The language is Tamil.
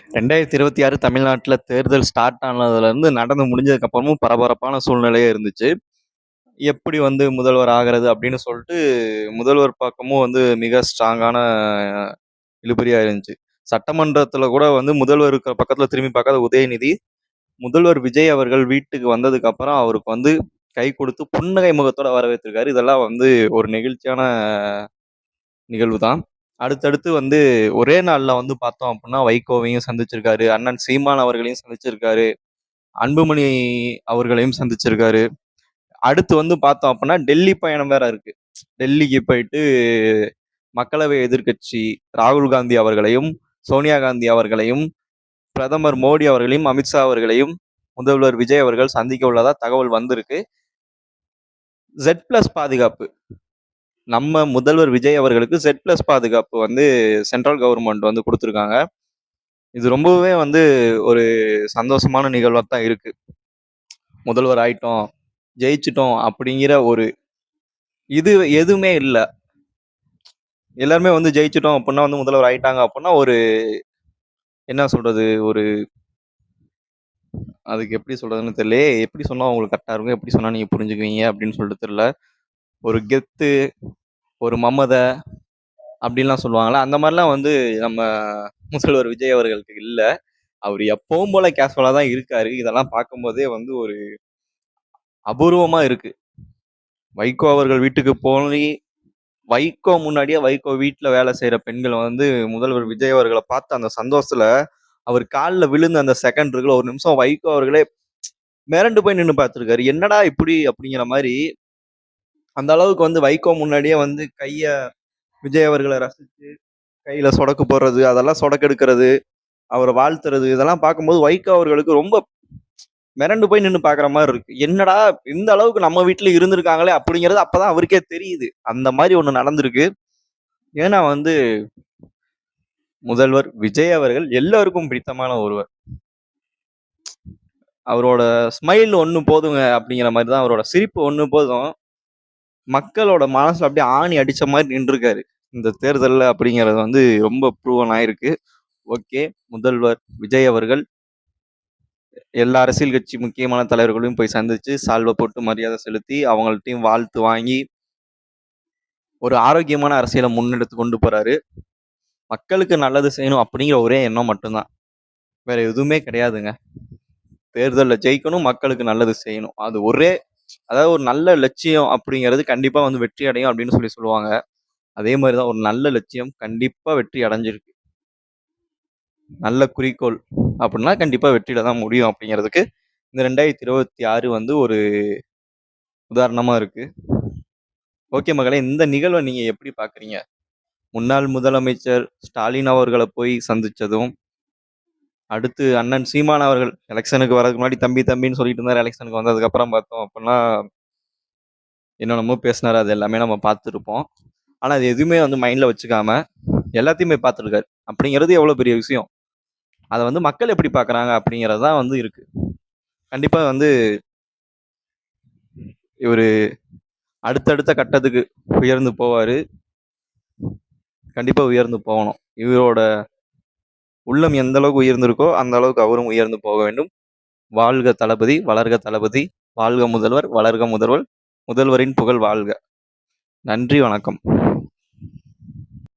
2026 தமிழ்நாட்டுல தேர்தல் ஸ்டார்ட் ஆனதுலேருந்து நடந்து முடிஞ்சதுக்கு அப்புறமும் பரபரப்பான சூழ்நிலையே இருந்துச்சு. எப்படி வந்து முதல்வர் ஆகுறது அப்படின்னு சொல்லிட்டு, முதல்வர் பக்கமும் வந்து மிக ஸ்ட்ராங்கான இழுபறியா இருந்துச்சு. சட்டமன்றத்துல கூட வந்து முதல்வர் இருக்கிற பக்கத்துல திரும்பி பார்க்காத உதயநிதி, முதல்வர் விஜய் அவர்கள் வீட்டுக்கு வந்ததுக்கு அப்புறம் அவருக்கு வந்து கை கொடுத்து புன்னகை முகத்தோட வரவேற்றிருக்காரு. இதெல்லாம் வந்து ஒரு நெகிழ்ச்சியான நிகழ்வு தான். அடுத்தடுத்து வந்து ஒரே நாள்ல வந்து பார்த்தோம் அப்படின்னா, வைகோவையும் சந்திச்சிருக்காரு. அண்ணன் சீமான் அவர்களையும் சந்திச்சிருக்காரு. அன்புமணி அவர்களையும் சந்திச்சிருக்காரு. அடுத்து வந்து பார்த்தோம் அப்படின்னா, டெல்லி பயணம் வேற இருக்கு. டெல்லிக்கு போயிட்டு மக்களவை எதிர்க்கட்சி ராகுல் காந்தி அவர்களையும், சோனியா காந்தி அவர்களையும், பிரதமர் மோடி அவர்களையும், அமித்ஷா அவர்களையும் முதல்வர் விஜய் அவர்கள் சந்திக்க உள்ளதா தகவல் வந்திருக்கு. Z+ பாதுகாப்பு. நம்ம முதல்வர் விஜய் அவர்களுக்கு Z+ பாதுகாப்பு வந்து சென்ட்ரல் கவர்மெண்ட் வந்து குடுத்துருக்காங்க. இது ரொம்பவே வந்து ஒரு சந்தோஷமான நிகழ்வா தான் இருக்கு. முதல்வர் ஆயிட்டோம், ஜெயிச்சுட்டோம் அப்படிங்கிற ஒரு இது எதுவுமே இல்ல. எல்லாருமே வந்து ஜெயிச்சுட்டோம் அப்படின்னா வந்து முதல்வர் ஆயிட்டாங்க அப்படின்னா ஒரு என்ன சொல்றது? ஒரு அதுக்கு எப்படி சொல்றதுன்னு தெரியலையே. எப்படி சொன்னா உங்களுக்கு கரெக்ட்டா இருக்கும்? எப்படி சொன்னா நீங்க புரிஞ்சுக்குவீங்க அப்படின்னு சொல்லிட்டு தெரியல. ஒரு கெத்து, ஒரு மமத அப்படின்லாம் சொல்லுவாங்கல்ல. அந்த மாரிலாம் வந்து நம்ம முதல்வர் விஜய் அவர்களுக்கு இல்ல. அவரு எப்பவும் போல கேஷுவலா தான் இருக்காரு. இதெல்லாம் பார்க்கும்போதே வந்து ஒரு அபூர்வமா இருக்கு. வைகோ அவர்கள் வீட்டுக்கு போயி, வைகோ முன்னாடியே வைகோ வீட்ல வேலை செய்ற பெண்கள் வந்து முதல்வர் விஜய் அவர்கள பார்த்த அந்த சந்தோஷத்துல, அவர் கால்ல விழுந்த அந்த செகண்ட் இருக்குல்ல, ஒரு நிமிஷம் வைகோ அவர்களே மிரண்டு போய் நின்னு பார்த்துருக்காரு. என்னடா இப்படி அப்படிங்கிற மாரி, அந்த அளவுக்கு வந்து வைகோ முன்னாடியே வந்து விஜய் அவர்கள ரசிச்சு, கையில சொடக்கு போடுறது, அதெல்லாம் சொடக்கெடுக்கிறது, அவர வாழ்த்துறது, இதெல்லாம் பார்க்கும்போது வைகோ அவர்களுக்கு ரொம்ப மிரண்டு போய் நின்னு பார்க்குற மாரி இருக்கு. என்னடா இந்த அளவுக்கு நம்ம வீட்ல இருந்திருக்காங்களே அப்படிங்கிறது அப்பதான் அவருக்கே தெரியுது. அந்த மாரி ஒண்ணு நடந்திருக்கு. ஏன்னா வந்து முதல்வர் விஜய் அவர்கள் எல்லோருக்கும் பிடித்தமான ஒருவர். அவரோட ஸ்மைல் ஒண்ணு போதுங்க அப்படிங்கிற மாரி தான். அவரோட சிரிப்பு ஒண்ணு போதும். மக்களோட மனசுல அப்படியே ஆணி அடிச்ச மாரி நின்றுக்காரு. இந்த தேர்தல்ல அப்படிங்கிறது வந்து ரொம்ப ப்ரூவன் ஆயிருக்கு. ஓகே. முதல்வர் விஜய் அவர்கள் எல்லா அரசியல் கட்சி முக்கியமான தலைவர்களையும் போய் சந்திச்சு, சால்வ போட்டு மரியாதை செலுத்தி, அவங்கள்ட்டயும் வாழ்த்து வாங்கி, ஒரு ஆரோக்கியமான அரசியல முன்னெடுத்து கொண்டு போறாரு. மக்களுக்கு நல்லது செய்யணும் அப்படிங்கிற ஒரே எண்ணம் மட்டும் தான். வேற எதுவுமே கிடையாதுங்க. தேர்தல்ல ஜெயிக்கணும், மக்களுக்கு நல்லது செய்யணும். அது ஒரே அதாவது ஒரு நல்ல லட்சியம் அப்படிங்கிறது கண்டிப்பா வந்து வெற்றி அடையும் அப்படின்னு சொல்லுவாங்க. அதே மாரி தான் ஒரு நல்ல லட்சியம் கண்டிப்பா வெற்றி அடைஞ்சிருக்கு. நல்ல குறிக்கோள் அப்படின்னா கண்டிப்பா வெற்றில தான் முடியும் அப்படிங்கிறதுக்கு இந்த 2026 வந்து ஒரு உதாரணமா இருக்கு. ஓகே மகளே, இந்த நிகழ்வ நீங்க எப்படி பார்க்குறீங்க? முன்னாள் முதலமைச்சர் ஸ்டாலின் அவர்கள போய் சந்திச்சதும், அடுத்து அண்ணன் சீமான் அவர்கள் எலக்ஷனுக்கு வரதுக்கு முன்னாடி தம்பி தம்பின்னு சொல்லிட்டு இருந்தாரு. எலக்ஷனுக்கு வந்ததுக்கப்புறம் பார்த்தோம் அப்படின்னா, என்னென்னமோ பேசினாரு. அது எல்லாமே நம்ம பார்த்துருப்போம். ஆனா அது எதுவுமே வந்து மைண்ட்ல வச்சுக்காம, எல்லாத்தையுமே பார்த்துருக்காரு. அப்படிங்கிறது எவ்வளோ பெரிய விஷயம். அத வந்து மக்கள் எப்படி பார்க்குறாங்க அப்படிங்கிறது தான் வந்து இருக்கு. கண்டிப்பா வந்து இவரு அடுத்தடுத்த கட்டத்துக்கு உயர்ந்து போவாரு. கண்டிப்பா உயர்ந்து போகணும். இவரோட உள்ளம் எந்த அளவுக்கு உயர்ந்திருக்கோ, அந்த அளவுக்கு அவரும் உயர்ந்து போக வேண்டும். வாழ்க தளபதி! வளர்க தளபதி! வாழ்க முதல்வர்! வளர்க முதல்வர்! முதல்வரின் புகழ் வாழ்க! நன்றி, வணக்கம்.